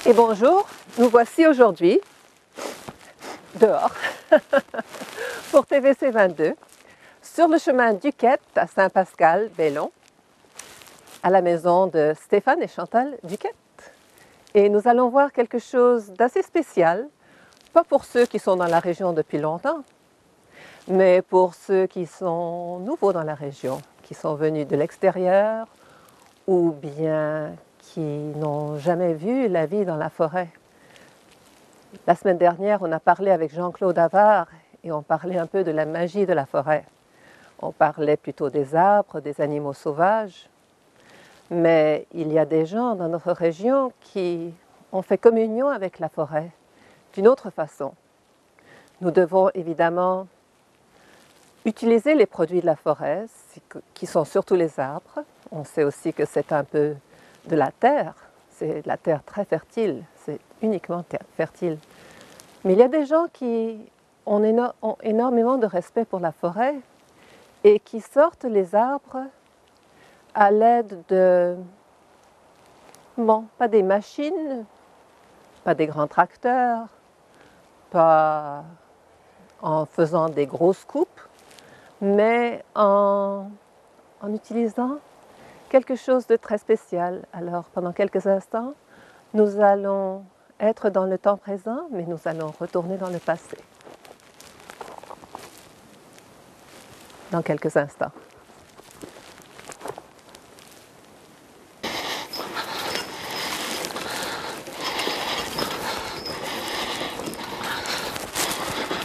Et bonjour, nous voici aujourd'hui dehors pour TVC 22 sur le chemin Duquette à Saint-Pascal-Bellon à la maison de Stéphane et Chantal Duquette. Et nous allons voir quelque chose d'assez spécial, pas pour ceux qui sont dans la région depuis longtemps, mais pour ceux qui sont nouveaux dans la région, qui sont venus de l'extérieur ou bien qui n'ont jamais vu la vie dans la forêt. La semaine dernière, on a parlé avec Jean-Claude Havard et on parlait un peu de la magie de la forêt. On parlait plutôt des arbres, des animaux sauvages, mais il y a des gens dans notre région qui ont fait communion avec la forêt d'une autre façon. Nous devons évidemment utiliser les produits de la forêt, qui sont surtout les arbres. On sait aussi que c'est un peu de la terre, c'est de la terre très fertile, c'est uniquement fertile. Mais il y a des gens qui ont énormément de respect pour la forêt et qui sortent les arbres à l'aide de, bon, pas des machines, pas des grands tracteurs, pas en faisant des grosses coupes, mais en utilisant quelque chose de très spécial. Alors, pendant quelques instants, nous allons être dans le temps présent, mais nous allons retourner dans le passé. Dans quelques instants.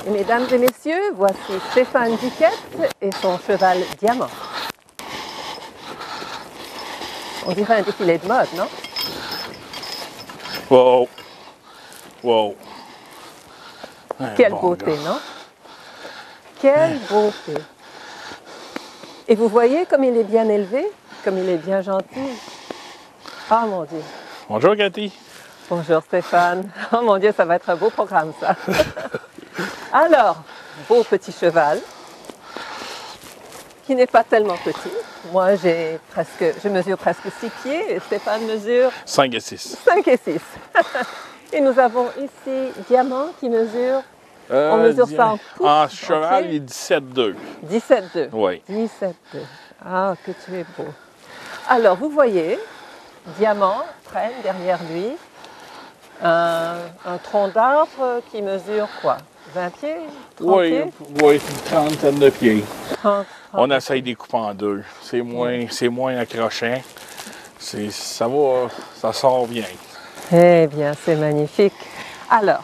Et mesdames et messieurs, voici Stéphane Duquette et son cheval Diamant. On dirait un défilé de mode, non? Wow! Wow! Quelle beauté, non? Quelle beauté! Et vous voyez comme il est bien élevé, comme il est bien gentil. Oh mon Dieu! Bonjour Cathy! Bonjour Stéphane! Oh mon Dieu, ça va être un beau programme ça! Alors, beau petit cheval, qui n'est pas tellement petit. Moi, je mesure presque 6 pieds et Stéphane mesure 5 et 6. 5 et 6. Et nous avons ici Diamant qui mesure, on mesure ça en pouces. En cheval, Okay. il est 17,2. 17,2. Oui. 17,2. Ah, que tu es beau. Alors, vous voyez, Diamant traîne derrière lui un tronc d'arbre qui mesure quoi? 20 pieds? 30 pieds? Oui, une trentaine de pieds. 30. On essaye de les couper en deux. C'est moins accrochant. Ça sort bien. Eh bien, c'est magnifique. Alors,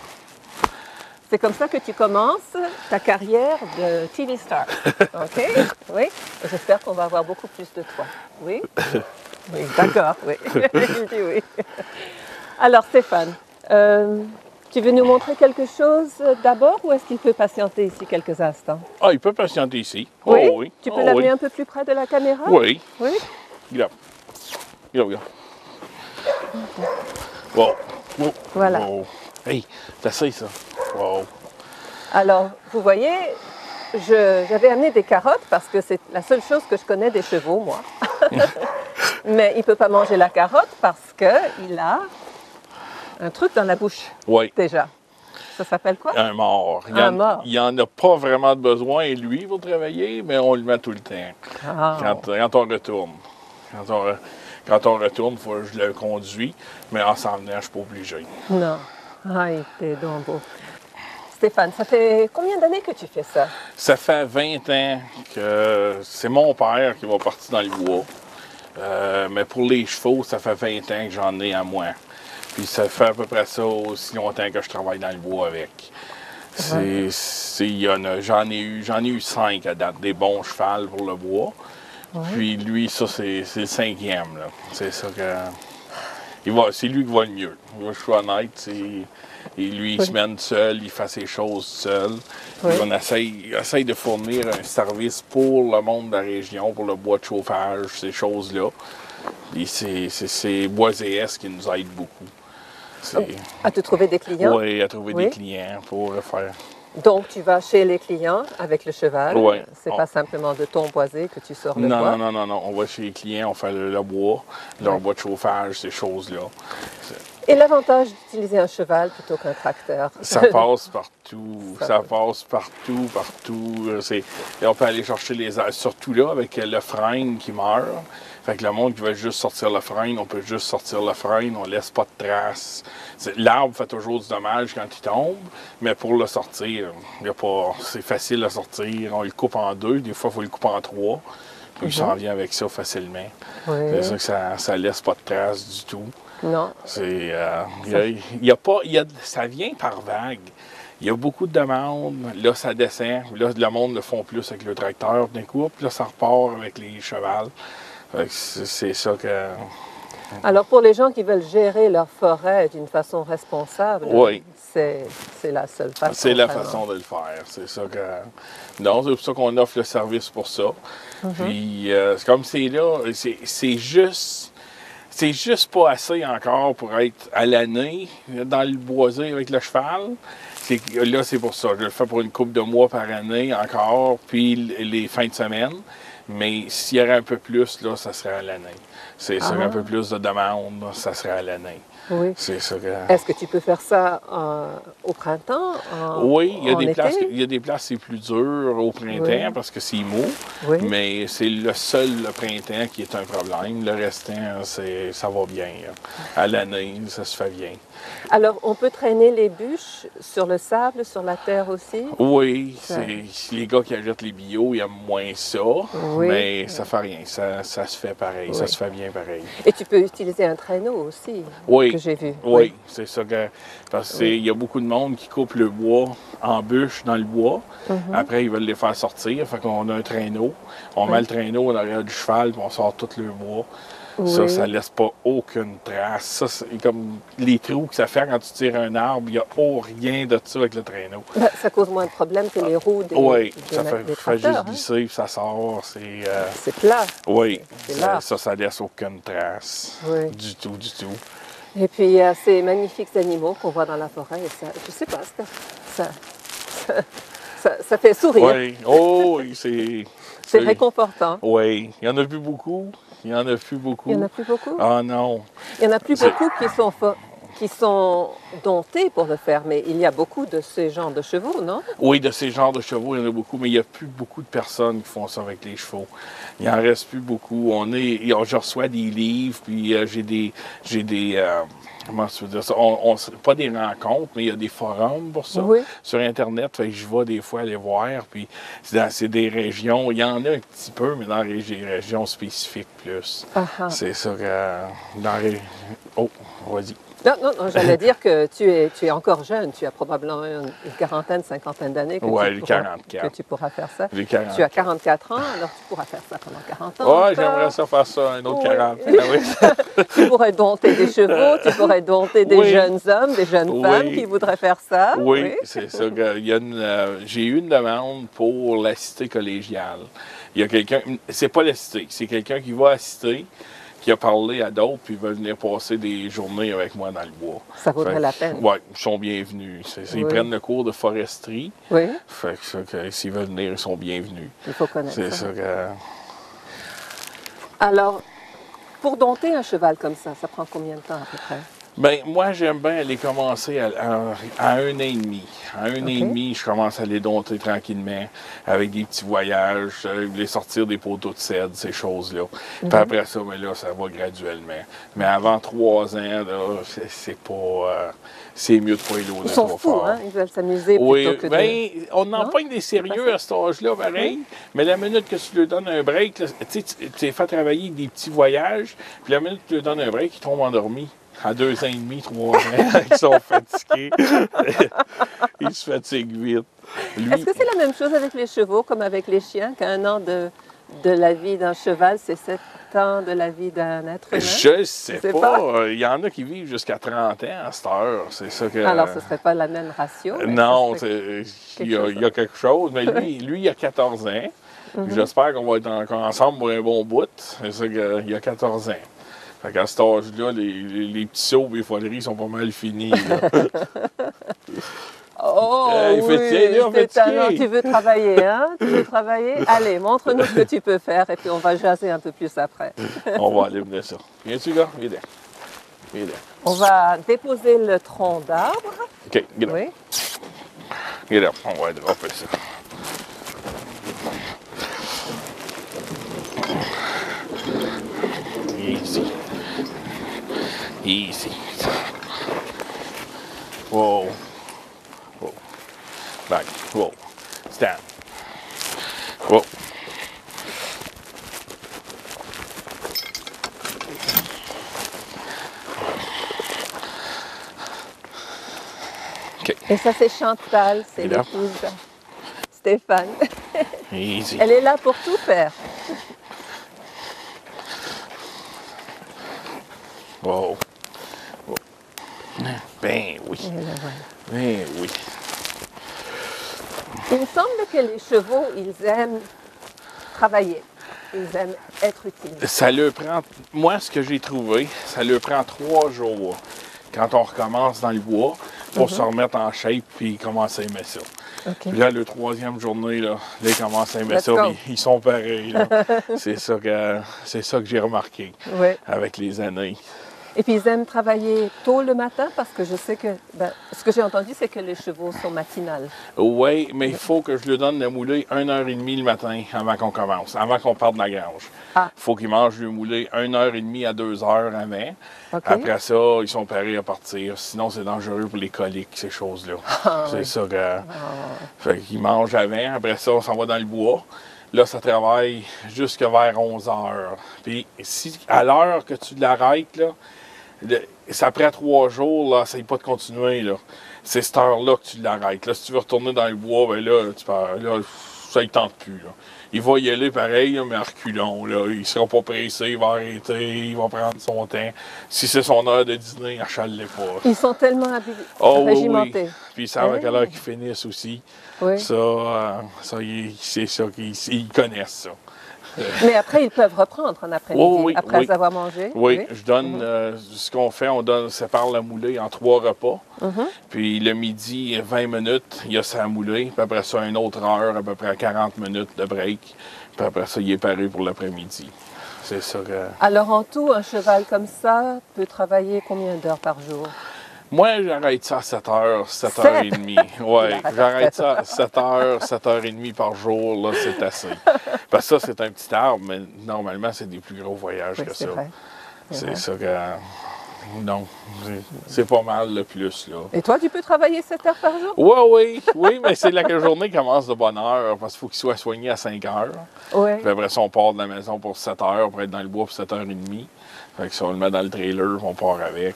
c'est comme ça que tu commences ta carrière de TV star. OK? Oui? J'espère qu'on va avoir beaucoup plus de toi. Oui? Oui, d'accord, oui. Il dit oui. Alors, Stéphane, tu veux nous montrer quelque chose d'abord ou est-ce qu'il peut patienter ici quelques instants? Ah, il peut patienter ici. Oui? Oh, oui. Tu peux Oh, l'amener oui. un peu plus près de la caméra? Oui. Oui? Regarde. Regarde. Wow. Oh. Voilà. Wow. Hey, t'as ça. Wow. Alors, vous voyez, j'avais amené des carottes parce que c'est la seule chose que je connais des chevaux, moi. Mais il ne peut pas manger la carotte parce qu'il a un truc dans la bouche, Oui. déjà. Ça s'appelle quoi? Un mort. Un mort. Il n'en a pas vraiment de besoin, lui, pour travailler, mais on le met tout le temps. Ah. Quand on retourne. Quand on retourne, il faut que je le conduis, mais en s'en venant, je ne suis pas obligé. Non. Aïe, t'es donc beau. Stéphane, ça fait combien d'années que tu fais ça? Ça fait 20 ans que c'est mon père qui va partir dans le bois. Mais pour les chevaux, ça fait 20 ans que j'en ai à moi. Puis ça fait à peu près ça aussi longtemps que je travaille dans le bois avec. J'en ai eu 5 à date, des bons chevals pour le bois. Ouais. Puis lui, ça, c'est le 5e. Là. C'est ça que. C'est lui qui va le mieux. Moi, je suis honnête. Et lui, il se mène seul, il fait ses choses seul. Oui. On essaye de fournir un service pour le monde de la région, pour le bois de chauffage, ces choses-là. Et c'est Bois et S qui nous aide beaucoup. À te trouver des clients? Oui, à trouver des clients pour faire. Donc, tu vas chez les clients avec le cheval. Oui. C'est pas simplement de ton boisé que tu sors le bois. Non. On va chez les clients, on fait le bois, leur bois de chauffage, ces choses-là. Et l'avantage d'utiliser un cheval plutôt qu'un tracteur? Ça passe partout, ça passe partout, partout. Et on peut aller chercher les airs, surtout là, avec le frein qui meurt. Fait que le monde qui veut juste sortir le frein, on peut juste sortir le frein, on laisse pas de traces. L'arbre fait toujours du dommage quand il tombe, mais pour le sortir, c'est facile à sortir. On le coupe en deux, des fois il faut le couper en trois, puis il s'en vient avec ça facilement. Oui. C'est ça que ça laisse pas de traces du tout. Non. C'est, ça vient par vague. Il y a beaucoup de demandes. Là, ça descend. Là, le monde le font plus avec le tracteur d'un coup. Puis là, ça repart avec les chevals. C'est ça que... Alors, pour les gens qui veulent gérer leur forêt d'une façon responsable, oui. C'est la seule façon. C'est la façon de le faire. C'est ça que... Non, c'est pour ça qu'on offre le service pour ça. Puis, comme c'est là, c'est juste... C'est juste pas assez encore pour être à l'année dans le boisé avec le cheval. Là, c'est pour ça. Je le fais pour une couple de mois par année encore, puis les fins de semaine. Mais s'il y aurait un peu plus, là, ça serait à l'année. C'est sûr, un peu plus de demandes, ça serait à l'année. Oui. C'est ça que... Est-ce que tu peux faire ça au printemps? Oui, il y a des été? places, c'est plus dur au printemps parce que c'est mou. Oui. Mais c'est le printemps qui est un problème. Le restant, ça va bien. À l'année, ça se fait bien. Alors, on peut traîner les bûches sur le sable, sur la terre aussi? Oui, les gars qui achètent les bio, ils aiment moins ça, mais ça fait rien. Ça se fait pareil, ça se fait bien pareil. Et tu peux utiliser un traîneau aussi, que j'ai vu. Oui, c'est ça. Parce qu'il y a beaucoup de monde qui coupe le bois en bûche dans le bois. Après, ils veulent les faire sortir. Fait qu'on a un traîneau. On met le traîneau en arrière du cheval, puis on sort tout le bois. Ça laisse pas aucune trace. Ça, c'est comme les trous que ça fait quand tu tires un arbre, il n'y a rien de ça avec le traîneau. Ben, ça cause moins de problèmes que les roues des ça fait juste glisser, puis ça sort. C'est plat. Oui, ça laisse aucune trace. Du tout. Et puis, il y a ces magnifiques animaux qu'on voit dans la forêt. Et ça, je sais pas, ça fait sourire. Oui, c'est réconfortant. Oui, il n'y en a plus beaucoup. Il n'y en a plus beaucoup. Il n'y en a plus beaucoup? Ah non. Il n'y en a plus beaucoup qui sont domptés pour le faire, mais il y a beaucoup de ces genres de chevaux, non? Oui, de ces genres de chevaux, il y en a beaucoup, mais il n'y a plus beaucoup de personnes qui font ça avec les chevaux. Il n'en reste plus beaucoup. Je reçois des livres, puis j'ai des comment tu veux dire ça? Pas des rencontres, mais il y a des forums pour ça sur Internet. Fait que je vais des fois aller voir. Puis c'est des régions. Il y en a un petit peu, mais dans les régions spécifiques plus. C'est ça que dans les... Oh, vas-y. Non, j'allais dire que tu es encore jeune. Tu as probablement une quarantaine, cinquantaine d'années que tu pourras faire ça. Tu as 44 ans, alors tu pourras faire ça pendant 40 ans. Oui, j'aimerais ça faire ça, un autre 40. Tu pourrais dompter des chevaux, tu pourrais dompter des jeunes hommes, des jeunes femmes qui voudraient faire ça. Oui. C'est ça. J'ai eu une demande pour la cité collégiale. Il y a quelqu'un, c'est pas la cité, c'est quelqu'un qui va à la cité, qui a parlé à d'autres, puis veut venir passer des journées avec moi dans le bois. Ça vaudrait la peine. Oui, ils sont bienvenus. Ils prennent le cours de foresterie. Oui. Fait que s'ils veulent venir, ils sont bienvenus. Il faut connaître ça. C'est ça que... Alors, pour dompter un cheval comme ça prend combien de temps à peu près? Bien, moi, j'aime bien aller commencer à 1 an et demi. À 1 an et demi, je commence à les dompter tranquillement avec des petits voyages, les sortir des poteaux de cèdre, ces choses-là. Puis après ça, ça va graduellement. Mais avant 3 ans, là, c'est pas... c'est mieux de pas éloigner trop fort. Ils veulent s'amuser plutôt que de... on n'en pas des sérieux à cet âge-là, pareil. Mais la minute que tu leur donnes un break, tu les fais travailler avec des petits voyages, puis la minute que tu leur donnes un break, ils tombent endormis. À 2 ans et demi, 3 ans, ils sont fatigués. Ils se fatiguent vite. Est-ce que c'est la même chose avec les chevaux comme avec les chiens, qu'un an de la vie d'un cheval, c'est 7 ans de la vie d'un être humain? Je sais pas. Il y en a qui vivent jusqu'à 30 ans à cette heure. C'est ça que... Alors, ce ne serait pas la même ratio? Non, il y a quelque chose. Mais lui, il a 14 ans. J'espère qu'on va être encore ensemble pour un bon bout. C'est ça qu'il a 14 ans. Fait qu'à cet âge-là, les petits sauts et les foleries sont pas mal finis. Tu veux travailler, hein? Tu veux travailler? Allez, montre-nous ce que tu peux faire et puis on va jaser un peu plus après. On va aller mener ça. Viens-tu, gars? Viens. Il est là. On va déposer le tronc d'arbre. OK, get up. Oui. Get up. On va dropper ça. Easy. Easy. Whoa. Whoa. Back. Whoa. Stand. Whoa. OK. Et ça, c'est Chantal, c'est Et là? l'épouse de Stéphane. Easy. Elle est là pour tout faire. Wow. Wow. Ben oui. Et là, voilà. Ben oui. Il me semble que les chevaux, ils aiment travailler. Ils aiment être utiles. Ça leur prend, moi, ce que j'ai trouvé, ça leur prend 3 jours quand on recommence dans le bois pour se remettre en shape puis commencer à aimer ça. OK. Puis là, le 3e journée, là ils commencent à aimer Let's ça, go. puis ils sont pareils. là. C'est ça que j'ai remarqué Oui. avec les années. Et puis ils aiment travailler tôt le matin parce que je sais que, ce que j'ai entendu, c'est que les chevaux sont matinales. Oui, mais il faut que je lui donne le moulé 1h30 le matin avant qu'on commence, avant qu'on parte de la grange. Ah. Il faut qu'ils mangent le moulé 1h30 à 2h avant. OK. Après ça, ils sont prêts à partir. Sinon, c'est dangereux pour les coliques, ces choses-là. C'est ça que. Fait qu'ils mangent avant. Après ça, on s'en va dans le bois. Là, ça travaille jusqu'à vers 11h. Puis, si à l'heure que tu l'arrêtes, là, ça prend 3 jours, là, essaye pas de continuer, là. C'est cette heure-là que tu l'arrêtes. Là, si tu veux retourner dans le bois, ben là, ça ne tente plus, là. Il va y aller pareil, là, mais à reculons, là. Il ne sera pas pressé, il va arrêter, il va prendre son temps. Si c'est son heure de dîner, achale-les pas. Ils sont tellement Oh, régimentés. oui. Puis ils savent à quelle heure qu'ils finissent aussi. Oui. Ça, c'est ça qu'ils connaissent, ça. Mais après, ils peuvent reprendre en après-midi, Oh, oui, après oui. avoir mangé. Oui, je donne ce qu'on fait, sépare la moulée en 3 repas. Puis le midi, 20 minutes, il y a sa moulée. Puis après ça, une autre heure, à peu près 40 minutes de break. Puis après ça, il est paré pour l'après-midi. C'est ça que... Alors en tout, un cheval comme ça peut travailler combien d'heures par jour? Moi, j'arrête ça à 7h, 7h30. Oui, j'arrête ça à 7h, 7h30 par jour, là, c'est assez. Parce que ça, c'est un petit arbre, mais normalement, c'est des plus gros voyages que ça. Vrai. C'est ça que... Non, c'est pas mal le plus, là. Et toi, tu peux travailler 7 heures par jour? Oui, mais c'est là que la journée commence de bonne heure, parce qu'il faut qu'il soit soigné à 5h. Oui. Puis après ça, on part de la maison pour 7h, pour être dans le bois pour 7h30. Fait que si on le met dans le trailer, on part avec.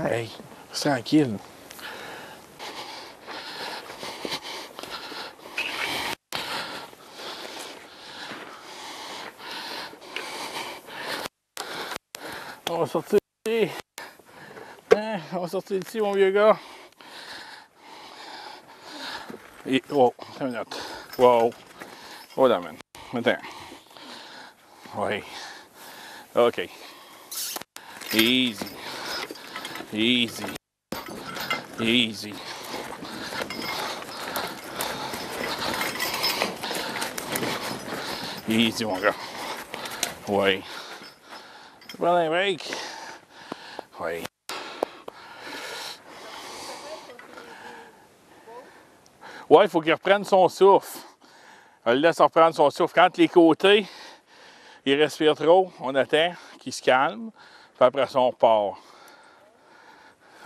Ouais. Hey, c'est tranquille. On va sortir ici. Hein? On va sortir d'ici, mon vieux gars. Et, wow, 5 minutes. Wow. Oh là, man. Attends. Oui. OK. Easy. Easy. Easy. Easy, mon gars. Oui. Prends un break. Oui. Oui, il faut qu'il reprenne son souffle. On le laisse reprendre son souffle. Quand les côtés, il respire trop, on attend qu'il se calme. Puis après ça, on repart.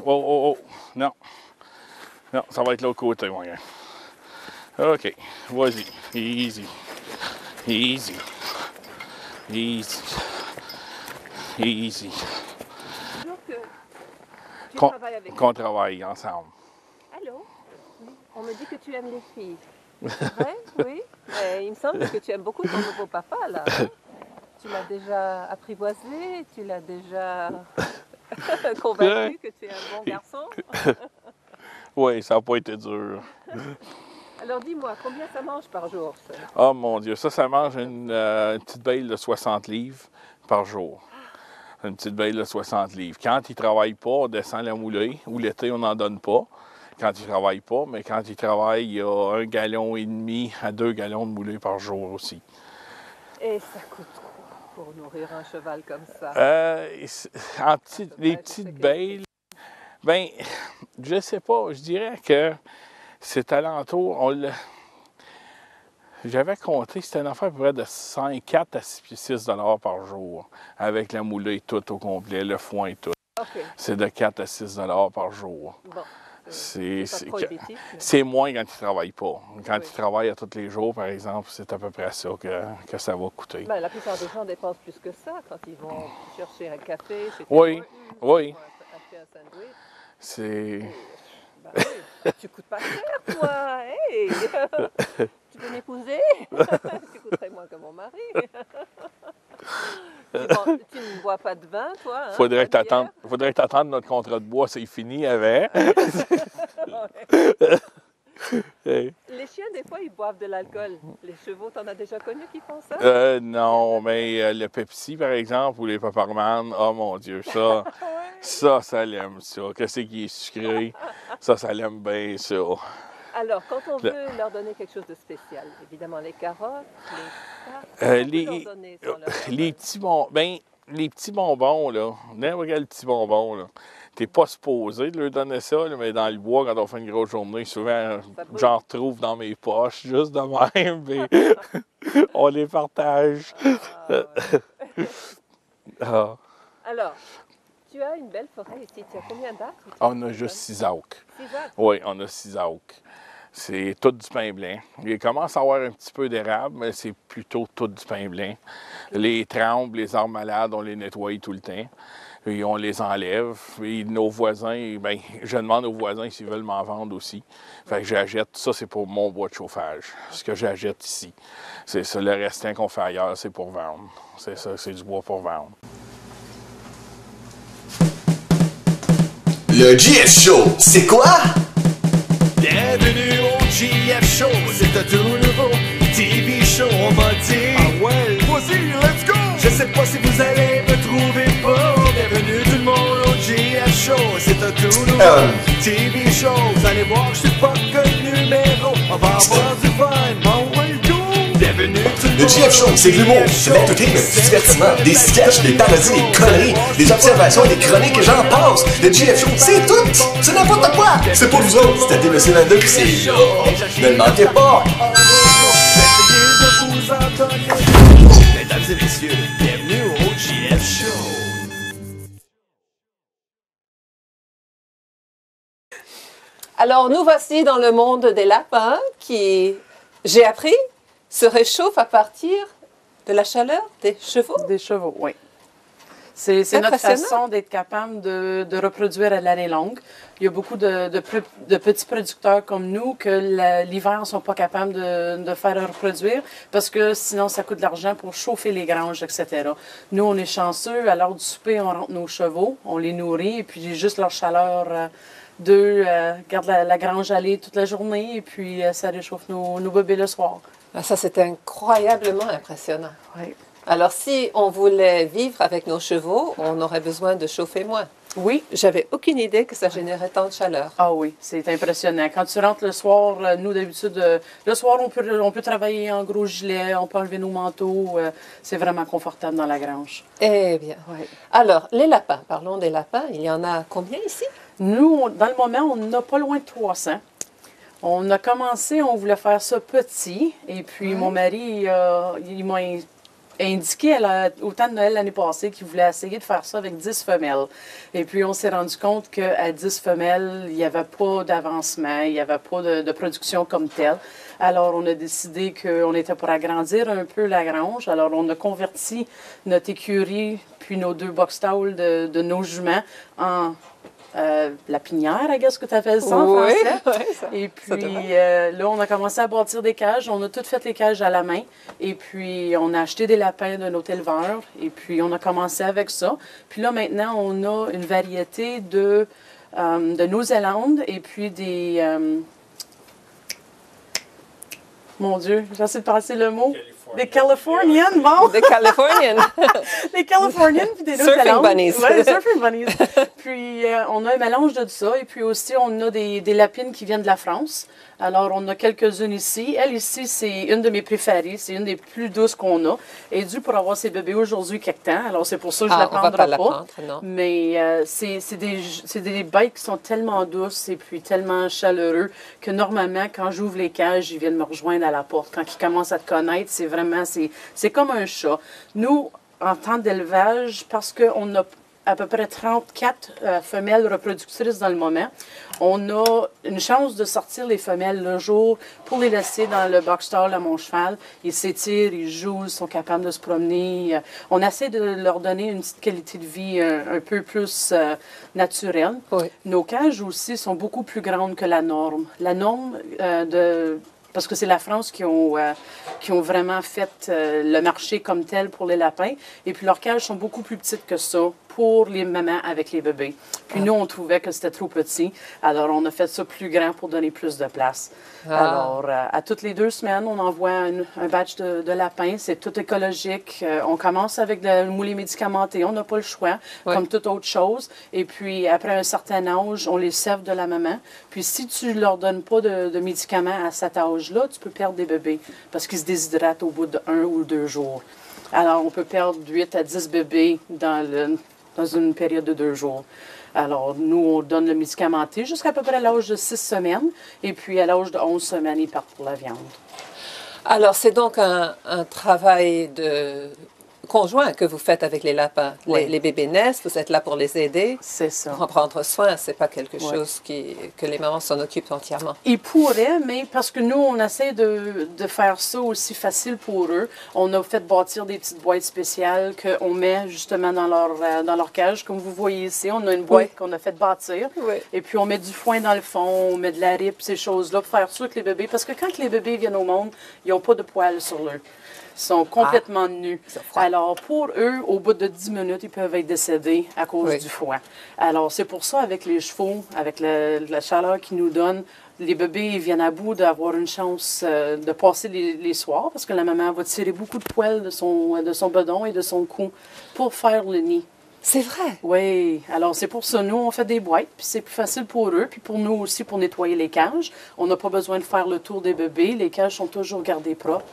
Oh. Non. Non, ça va être l'autre côté, mon gars. OK. Vas-y. Easy. Easy. Easy. Easy. Toujours que tu Qu'on travailles avec qu'on travaille ensemble. Allô? On me dit que tu aimes les filles. C'est vrai? Oui. Mais il me semble que tu aimes beaucoup ton nouveau papa, là. Tu l'as déjà apprivoisé, tu l'as déjà convaincu que tu es un bon garçon. Oui, ça n'a pas été dur. Alors dis-moi, combien ça mange par jour, ça? Oh mon Dieu, ça mange une petite bêle de 60 livres par jour. Une petite bêle de 60 livres. Quand il ne travaille pas, on descend la moulée. Ou l'été, on n'en donne pas. Quand il ne travaille pas, mais quand il travaille, il y a 1,5 gallon à 2 gallons de moulée par jour aussi. Et ça coûte quoi? pour nourrir un cheval comme ça? Les petites baies, ben, je sais pas, je dirais que c'est alentour, j'avais compté, c'était une affaire à peu près de 4 à 6 $ par jour, avec la moulée tout au complet, le foin et tout. OK. C'est de 4 à 6 $ par jour. Bon. C'est pas prohibitif, mais- c'est moins quand tu ne travailles pas. Quand Oui. tu travailles à tous les jours, par exemple, c'est à peu près ça que ça va coûter. Ben, la plupart des gens dépensent plus que ça quand ils vont chercher un café chez Oui, Tim Hortons, oui. pour acheter un sandwich. C'est... Ben oui, tu coûtes pas cher, toi! Hey! Tu veux m'épouser? Tu coûterais moins que mon mari. Tu ne bois pas de vin, toi? Hein, Faudrait pas de bière? que t'attendes notre contrat de bois, c'est fini avec. Hey. Les chiens, des fois, ils boivent de l'alcool. Les chevaux, t'en as déjà connu qui font ça? Non, mais le Pepsi, par exemple, ou les Pepperman, oh mon Dieu, ça l'aime, ça. Qu'est-ce qui est sucré? Ça l'aime bien, ça. Alors, quand on veut leur donner quelque chose de spécial, évidemment, les carottes, les tartes, on peut leur donner sans leur les petits bonbons, les petits bonbons, là, n'importe quel petit bonbon, là. T'es pas supposé de leur donner ça, là, mais dans le bois, quand on fait une grosse journée, souvent, j'en retrouve dans mes poches, juste de même, puis on les partage. Ah. Alors, tu as une belle forêt ici. Tu as combien d'acres? On a juste 6 acres. 6 acres? Oui, on a 6 acres. C'est tout du pain blanc. Il commence à avoir un petit peu d'érable, mais c'est plutôt tout du pain blanc. Les trembles, les arbres malades, on les nettoie tout le temps. Et on les enlève. Et nos voisins, bien, je demande aux voisins s'ils veulent m'en vendre aussi. Fait que j'achète, ça c'est pour mon bois de chauffage, ce que j'achète ici. C'est ça, le restant qu'on fait ailleurs, c'est pour vendre. C'est ça, c'est du bois pour vendre. Le GF Show, c'est quoi? Bienvenue au GF Show, c'est un tout nouveau TV show, on va dire. Ah ouais, vas-y, let's go! Je sais pas si vous allez me trouver pas. Bienvenue tout le monde au GF Show, c'est un tout nouveau TV show. Vous allez voir, je suis pas que numéro. On va avoir du fun, oh ouais, go! Bienvenue tout le monde. Le GF Show, c'est de l'humour, de l'entertainment, du divertissement, des sketchs, des parodies, des conneries, des observations, des chroniques et j'en passe. Le GF Show, c'est tout! C'est n'importe quoi! C'est pour vous autres, c'est à TVC 22 puis c'est là. Ne le manquez pas! Essayez de vous entendre. Mesdames et messieurs, bienvenue au GF Show. Alors, nous voici dans le monde des lapins qui, j'ai appris, se réchauffent à partir de la chaleur des chevaux. Des chevaux, oui. C'est notre Impressionnant. façon d'être capable de reproduire à l'année longue. Il y a beaucoup de petits producteurs comme nous que l'hiver ne sont pas capables de faire reproduire parce que sinon ça coûte de l'argent pour chauffer les granges, etc. Nous, on est chanceux. À l'heure du souper, on rentre nos chevaux, on les nourrit et puis juste leur chaleur garde la grange aller toute la journée et puis ça réchauffe nos bébés le soir. Ah, ça, c'est incroyablement impressionnant. Oui. Alors, si on voulait vivre avec nos chevaux, on aurait besoin de chauffer moins. Oui. J'avais aucune idée que ça générait tant de chaleur. Ah oui, c'est impressionnant. Quand tu rentres le soir, nous d'habitude, le soir on peut travailler en gros gilet, on peut enlever nos manteaux, c'est vraiment confortable dans la grange. Eh bien. Oui. Alors, les lapins, parlons des lapins. Il y en a combien ici? Nous, dans le moment, on n'a pas loin de 300. On a commencé, on voulait faire ça petit, et puis mon mari, il m'a indiqué au temps de Noël l'année passée qu'il voulait essayer de faire ça avec 10 femelles. Et puis on s'est rendu compte qu'à 10 femelles, il n'y avait pas d'avancement, il n'y avait pas de production comme telle. Alors on a décidé qu'on était pour agrandir un peu la grange. Alors on a converti notre écurie puis nos 2 box-stalls de nos juments en la pinière, I guess que tu appelles ça en Oui, français. oui, ça- Et ça puis devrait. là, on a commencé à bâtir des cages. On a tout fait les cages à la main. Et puis, on a acheté des lapins d'un autre éleveur. Et puis, on a commencé avec ça. Puis là, maintenant, on a une variété de Nouvelle-Zélande et puis des... mon Dieu, j'essaie de passer le mot. Des Californians, bon. Des Californians. Les Californians, puis des Surfing bunnies. Oui, des surfing bunnies. Puis, on a un mélange de ça. Et puis aussi, on a des lapines qui viennent de la France. Alors, on a quelques-unes ici. Elle, ici, c'est une de mes préférées. C'est une des plus douces qu'on a. Elle est due pour avoir ses bébés aujourd'hui quelque temps. Alors, c'est pour ça que je ne la on va prendrai pas la pas. prendre, non. Mais c'est des bêtes qui sont tellement douces et puis tellement chaleureux que normalement, quand j'ouvre les cages, ils viennent me rejoindre à la porte. Quand ils commencent à te connaître, c'est vraiment, c'est comme un chat. Nous, en temps d'élevage, parce qu'on a à peu près 34 femelles reproductrices dans le moment, on a une chance de sortir les femelles le jour pour les laisser dans le box stall à mon cheval. Ils s'étirent, ils jouent, ils sont capables de se promener. On essaie de leur donner une petite qualité de vie un peu plus naturelle. Oui. Nos cages aussi sont beaucoup plus grandes que la norme. La norme parce que c'est la France qui ont vraiment fait le marché comme tel pour les lapins. Et puis leurs cages sont beaucoup plus petites que ça pour les mamans avec les bébés. Puis nous, on trouvait que c'était trop petit. Alors, on a fait ça plus grand pour donner plus de place. Alors, à toutes les 2 semaines, on envoie un batch de lapins. C'est tout écologique. On commence avec le moulé médicamenté. On n'a pas le choix, comme toute autre chose. Et puis, après un certain âge, on les serve de la maman. Puis, si tu ne leur donnes pas de médicaments à cet âge-là, tu peux perdre des bébés parce qu'ils se déshydratent au bout de 1 ou 2 jours. Alors, on peut perdre 8 à 10 bébés dans une période de 2 jours. Alors, nous, on donne le médicamenté jusqu'à peu près l'âge de 6 semaines. Et puis, à l'âge de 11 semaines, ils partent pour la viande. Alors, c'est donc un travail conjoint que vous faites avec les lapins. Oui. Les bébés naissent, vous êtes là pour les aider. C'est ça. Pour en prendre soin, c'est pas quelque chose que les mamans s'en occupent entièrement. Ils pourraient, mais parce que nous, on essaie de faire ça aussi facile pour eux. On a fait bâtir des petites boîtes spéciales qu'on met justement dans leur cage. Comme vous voyez ici, on a une boîte qu'on a fait bâtir. Oui. Et puis, on met du foin dans le fond, on met de la ripe, ces choses-là, pour faire ça avec les bébés. Parce que quand les bébés viennent au monde, ils n'ont pas de poils sur eux. Ils sont complètement nus. Alors, pour eux, au bout de 10 minutes, ils peuvent être décédés à cause du foie. Alors, c'est pour ça, avec les chevaux, avec la chaleur qu'ils nous donnent, les bébés ils viennent à bout d'avoir une chance de passer les soirs parce que la maman va tirer beaucoup de poils de son bedon et de son cou pour faire le nid. C'est vrai? Oui. Alors, c'est pour ça, nous, on fait des boîtes, puis c'est plus facile pour eux, puis pour nous aussi, pour nettoyer les cages. On n'a pas besoin de faire le tour des bébés. Les cages sont toujours gardées propres.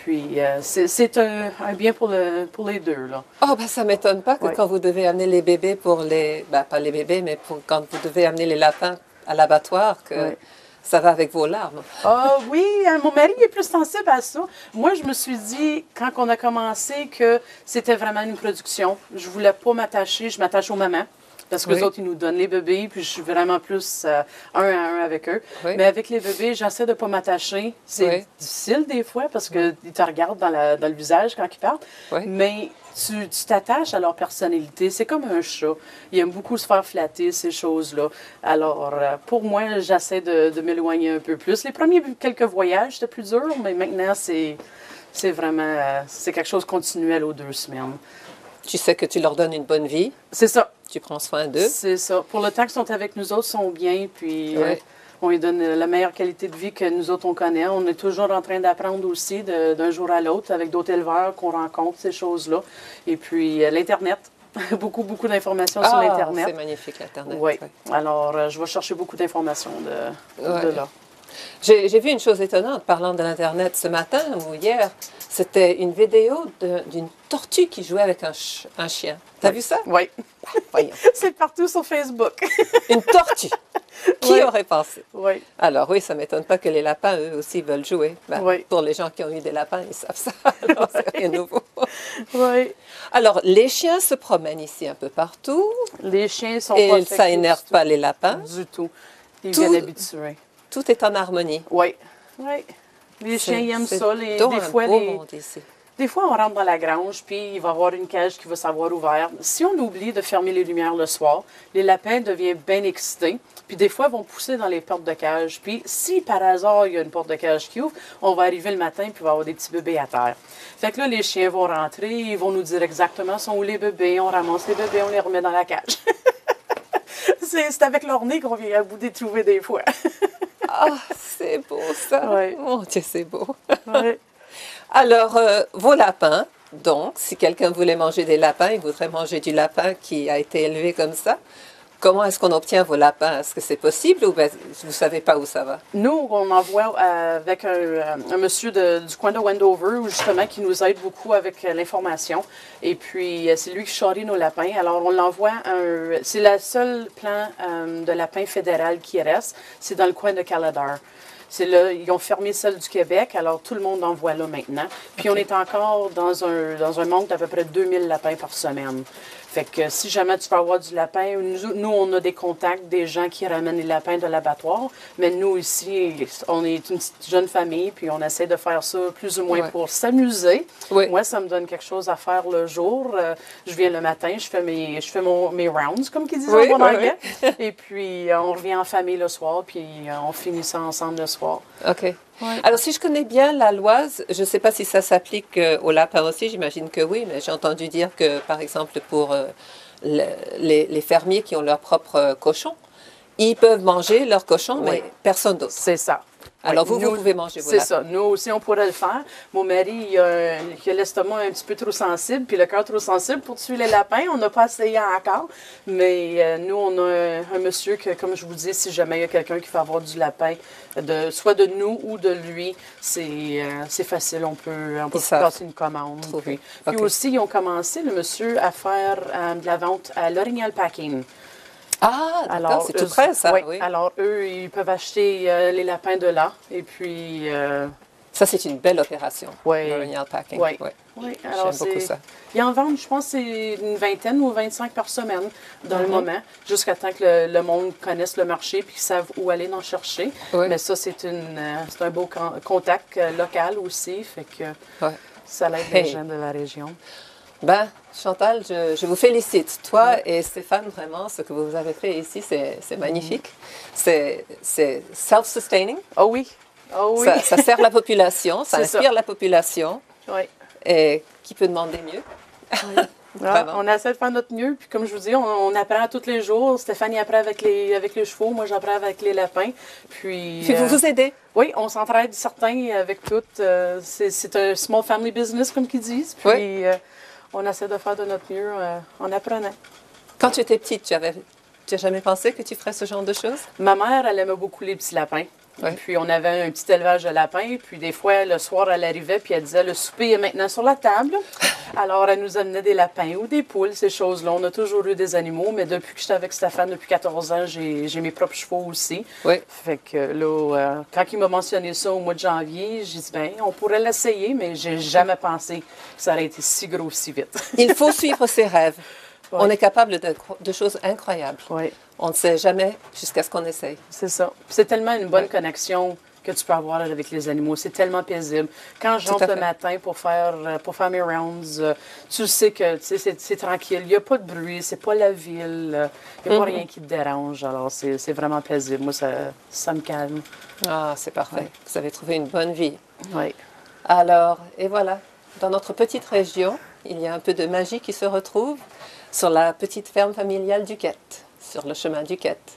Puis, c'est un bien pour les deux, là. Oh, ben ça ne m'étonne pas que quand vous devez amener les bébés pas les bébés, mais quand vous devez amener les lapins à l'abattoir, que ça va avec vos larmes. Ah oui, mon mari est plus sensible à ça. Moi, je me suis dit, quand on a commencé, que c'était vraiment une production. Je ne voulais pas m'attacher, je m'attache aux mamans. Parce que les autres, ils nous donnent les bébés, puis je suis vraiment plus un à un avec eux. Oui. Mais avec les bébés, j'essaie de ne pas m'attacher. C'est difficile des fois parce qu'ils te regardent dans le visage quand ils partent. Oui. Mais tu t'attaches à leur personnalité. C'est comme un chat. Ils aiment beaucoup se faire flatter, ces choses-là. Alors, pour moi, j'essaie de m'éloigner un peu plus. Les premiers quelques voyages, c'était plus dur, mais maintenant, c'est vraiment c'est quelque chose de continuel aux 2 semaines. Tu sais que tu leur donnes une bonne vie. C'est ça. Tu prends soin d'eux. C'est ça. Pour le temps qu'ils sont avec nous autres, ils sont bien, puis on lui donne la meilleure qualité de vie que nous autres, on connaît. On est toujours en train d'apprendre aussi d'un jour à l'autre avec d'autres éleveurs qu'on rencontre, ces choses-là. Et puis, l'Internet. beaucoup d'informations sur l'Internet. C'est magnifique, l'Internet. Oui. Alors, je vais chercher beaucoup d'informations de là. J'ai vu une chose étonnante parlant de l'Internet ce matin ou hier. C'était une vidéo d'une tortue qui jouait avec un chien. T'as vu ça? Oui. C'est partout sur Facebook. Une tortue. Qui aurait pensé? Oui. Alors oui, ça ne m'étonne pas que les lapins, eux aussi, veulent jouer. Pour les gens qui ont eu des lapins, ils savent ça. Alors, c'est rien de nouveau. Oui. Alors, les chiens se promènent ici un peu partout. Les chiens sont et ça n'énerve pas les lapins. Du tout. Ils viennent habitués. Tout est en harmonie. Oui. Oui. Les chiens aiment ça. Des fois, on rentre dans la grange, puis il va y avoir une cage qui va s'avoir ouverte. Si on oublie de fermer les lumières le soir, les lapins deviennent bien excités. Puis des fois, ils vont pousser dans les portes de cage. Puis si par hasard, il y a une porte de cage qui ouvre, on va arriver le matin, puis il va y avoir des petits bébés à terre. Fait que là, les chiens vont rentrer, ils vont nous dire exactement sont où les bébés. On ramasse les bébés, on les remet dans la cage. C'est avec leur nez qu'on vient à bout de les trouver des fois. Ah, c'est beau ça. Oui. Mon Dieu, c'est beau. Oui. Alors, vos lapins, donc, si quelqu'un voulait manger des lapins, il voudrait manger du lapin qui a été élevé comme ça. Comment est-ce qu'on obtient vos lapins? Est-ce que c'est possible ou ben, vous ne savez pas où ça va? Nous, on envoie avec un monsieur du coin de Wendover, justement, qui nous aide beaucoup avec l'information. Et puis, c'est lui qui charrie nos lapins. Alors, on l'envoie c'est le seul plan de lapin fédéral qui reste. C'est dans le coin de Caladar. C'est là, ils ont fermé celle du Québec, alors tout le monde en voit là maintenant. Puis on est encore dans un manque d'à peu près 2000 lapins par semaine. Fait que si jamais tu veux avoir du lapin, nous, on a des contacts, des gens qui ramènent les lapins de l'abattoir. Mais nous, ici, on est une petite jeune famille, puis on essaie de faire ça plus ou moins pour s'amuser. Oui. Moi, ça me donne quelque chose à faire le jour. Je viens le matin, je fais mes rounds, comme qu'ils disent en bon anglais. Et puis, on revient en famille le soir, puis on finit ça ensemble le soir. OK. Ouais. Alors, si je connais bien la Loise, je ne sais pas si ça s'applique aux lapins aussi, j'imagine que oui, mais j'ai entendu dire que, par exemple, pour les fermiers qui ont leurs propres cochons, ils peuvent manger leurs cochons, mais personne d'autre. C'est ça. Alors, vous pouvez manger vos lapins. C'est ça. Nous aussi, on pourrait le faire. Mon mari, il a l'estomac un petit peu trop sensible, puis le cœur trop sensible pour tuer les lapins. On n'a pas essayé encore. Mais nous, on a un monsieur que, comme je vous dis, si jamais il y a quelqu'un qui fait avoir du lapin, soit de nous ou de lui, c'est facile. On peut passer une commande. Puis aussi, ils ont commencé, le monsieur, à faire de la vente à l'Orignal Packing. Ah, d'accord, c'est tout près, ça. Oui. Alors, eux, ils peuvent acheter les lapins de là. Et puis... ça, c'est une belle opération, l'Orignal Packing. Oui. Alors, j'aime beaucoup ça. Ils en vendent, je pense, c'est une vingtaine ou 25 par semaine dans le moment, jusqu'à temps que le monde connaisse le marché et qu'ils savent où aller en chercher. Mais ça, c'est un beau contact local aussi. Fait que ça l'aide les gens de la région. Ben, Chantal, je vous félicite. Toi et Stéphane, vraiment, ce que vous avez fait ici, c'est magnifique. C'est self-sustaining. Oh oui. Oh oui. Ça sert la population, ça inspire la population. Oui. Et qui peut demander mieux? Oui. On essaie de faire notre mieux. Puis comme je vous dis, on apprend tous les jours. Stéphanie apprend avec les chevaux, moi j'apprends avec les lapins. Puis vous vous aidez? Oui, on s'entraide certains avec toutes. C'est un small family business, comme qu'ils disent. Puis on essaie de faire de notre mieux en apprenant. Quand tu étais petite, tu n'as jamais pensé que tu ferais ce genre de choses? Ma mère, elle aimait beaucoup les petits lapins. Oui. Puis on avait un petit élevage de lapins. Puis des fois, le soir, elle arrivait puis elle disait « Le souper est maintenant sur la table. » Alors, elle nous amenait des lapins ou des poules, ces choses-là. On a toujours eu des animaux, mais depuis que j'étais avec Stéphane, depuis 14 ans, j'ai mes propres chevaux aussi. Oui. Fait que là, quand il m'a mentionné ça au mois de janvier, j'ai dit « Bien, on pourrait l'essayer, mais j'ai jamais pensé que ça aurait été si gros si vite. » Il faut suivre ses rêves. Oui. On est capable de choses incroyables. Oui. On ne sait jamais jusqu'à ce qu'on essaye. C'est ça. C'est tellement une bonne connexion que tu peux avoir avec les animaux. C'est tellement paisible. Quand j'entre le matin pour faire mes rounds, tu sais que c'est tranquille. Il n'y a pas de bruit, c'est pas la ville. Il n'y a pas rien qui te dérange. Alors, c'est vraiment paisible. Moi, ça me calme. Ah, c'est parfait. Oui. Vous avez trouvé une bonne vie. Oui. Alors, et voilà. Dans notre petite région, il y a un peu de magie qui se retrouve sur la petite ferme familiale Duquette, sur le chemin Duquette.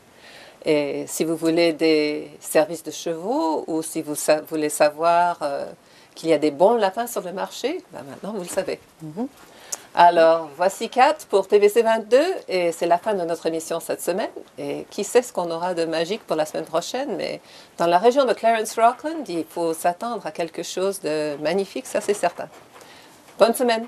Et si vous voulez des services de chevaux ou si vous voulez savoir qu'il y a des bons lapins sur le marché, ben maintenant vous le savez. Alors, voici Kat pour TVC 22 et c'est la fin de notre émission cette semaine. Et qui sait ce qu'on aura de magique pour la semaine prochaine, mais dans la région de Clarence-Rockland, il faut s'attendre à quelque chose de magnifique, ça c'est certain. Bonne semaine!